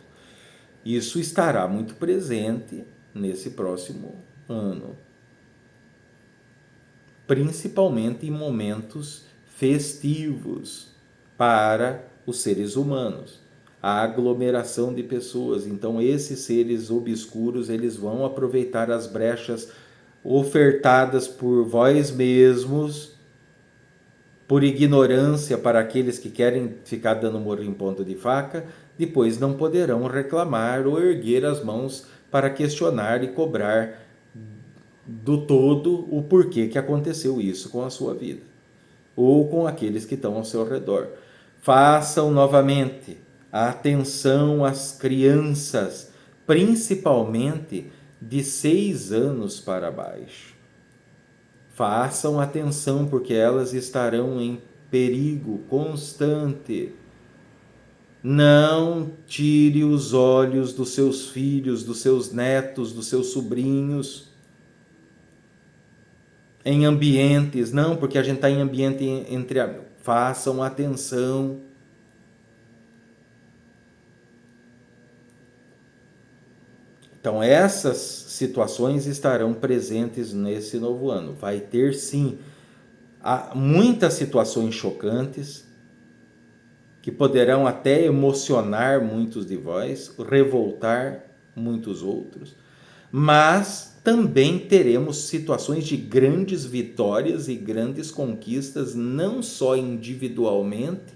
Isso estará muito presente nesse próximo ano, principalmente em momentos festivos para os seres humanos, a aglomeração de pessoas. Então esses seres obscuros, eles vão aproveitar as brechas ofertadas por vós mesmos, por ignorância para aqueles que querem ficar dando morro em ponta de faca. Depois não poderão reclamar ou erguer as mãos para questionar e cobrar do todo o porquê que aconteceu isso com a sua vida ou com aqueles que estão ao seu redor. Façam novamente atenção às crianças, principalmente de 6 anos para baixo. Façam atenção, porque elas estarão em perigo constante. Não tire os olhos dos seus filhos, dos seus netos, dos seus sobrinhos em ambientes, não, porque a gente está em ambiente entre... Façam atenção. Então essas situações estarão presentes nesse novo ano. Vai ter sim muitas situações chocantes, que poderão até emocionar muitos de vós, revoltar muitos outros, mas também teremos situações de grandes vitórias e grandes conquistas, não só individualmente,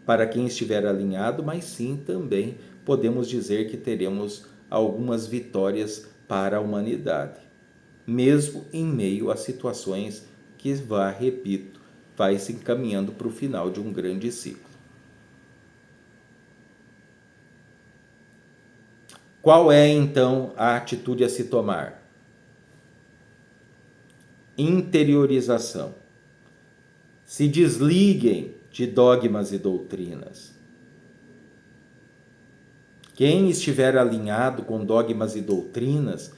para quem estiver alinhado, mas sim também podemos dizer que teremos algumas vitórias para a humanidade, mesmo em meio a situações que, repito, vai se encaminhando para o final de um grande ciclo. Qual é então a atitude a se tomar? Interiorização. Se desliguem de dogmas e doutrinas. Quem estiver alinhado com dogmas e doutrinas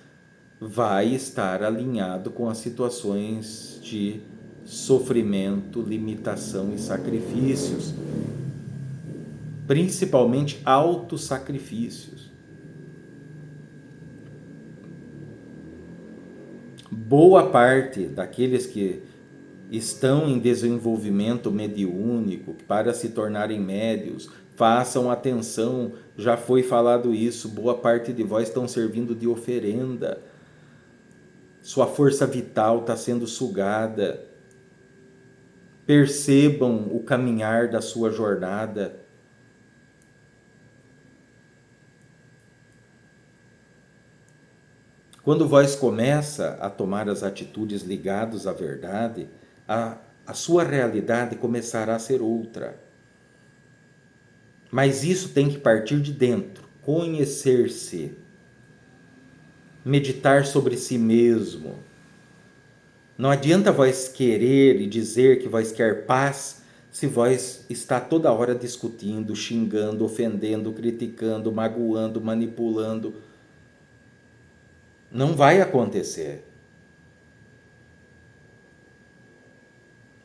vai estar alinhado com as situações de sofrimento, limitação e sacrifícios, principalmente autossacrifícios. Boa parte daqueles que estão em desenvolvimento mediúnico, para se tornarem médios, façam atenção, já foi falado isso, boa parte de vós estão servindo de oferenda. Sua força vital está sendo sugada. Percebam o caminhar da sua jornada. Quando vós começa a tomar as atitudes ligadas à verdade, a sua realidade começará a ser outra. Mas isso tem que partir de dentro, conhecer-se, meditar sobre si mesmo. Não adianta vós querer e dizer que vós quer paz se vós está toda hora discutindo, xingando, ofendendo, criticando, magoando, manipulando. Não vai acontecer.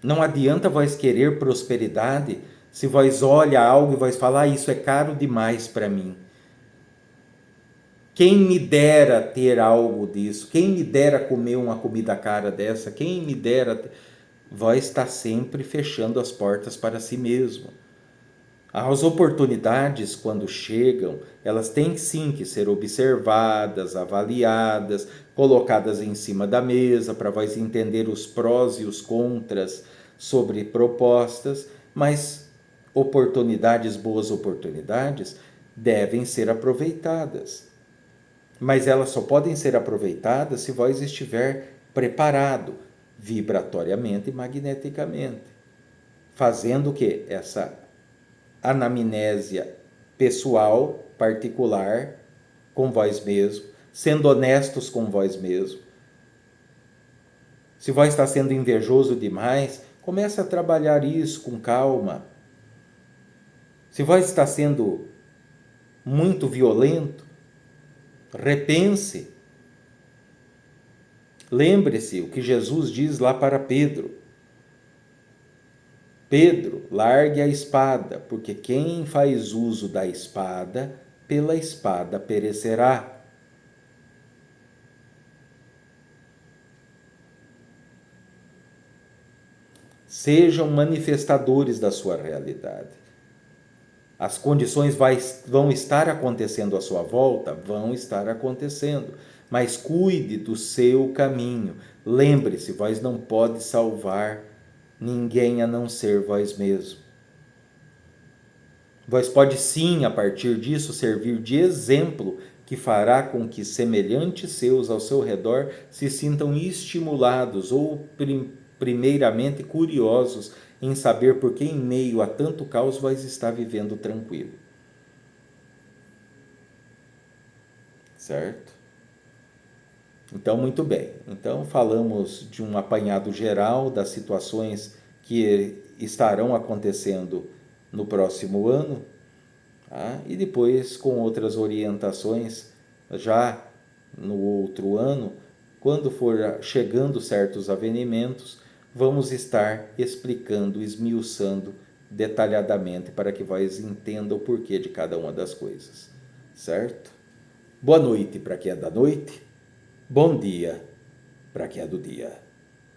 Não adianta vós querer prosperidade se vós olha algo e vós fala, isso é caro demais para mim. Quem me dera ter algo disso? Quem me dera comer uma comida cara dessa? Quem me dera... Vós está sempre fechando as portas para si mesmo. As oportunidades, quando chegam, elas têm sim que ser observadas, avaliadas, colocadas em cima da mesa para vós entender os prós e os contras sobre propostas, mas oportunidades, boas oportunidades, devem ser aproveitadas. Mas elas só podem ser aproveitadas se vós estiver preparado, vibratoriamente e magneticamente. Fazendo o quê? Essa anamnésia pessoal, particular, com vós mesmo, sendo honestos com vós mesmo, Se vai estar sendo invejoso demais, comece a trabalhar isso com calma. Se vai estar sendo muito violento, repense. Lembre-se o que Jesus diz lá para Pedro. Pedro, largue a espada, porque quem faz uso da espada, pela espada perecerá. Sejam manifestadores da sua realidade. As condições vão estar acontecendo à sua volta? Vão estar acontecendo. Mas cuide do seu caminho. Lembre-se, vós não pode salvar ninguém a não ser vós mesmo. Vós pode sim, a partir disso, servir de exemplo que fará com que semelhantes seus ao seu redor se sintam estimulados ou primeiramente curiosos em saber por que em meio a tanto caos vós está vivendo tranquilo. Certo? Então, muito bem. Então, falamos de um apanhado geral das situações que estarão acontecendo no próximo ano, tá? E depois com outras orientações já no outro ano, quando for chegando certos avenimentos, vamos estar explicando, esmiuçando detalhadamente para que vocês entendam o porquê de cada uma das coisas, certo? Boa noite para quem é da noite, bom dia para quem é do dia.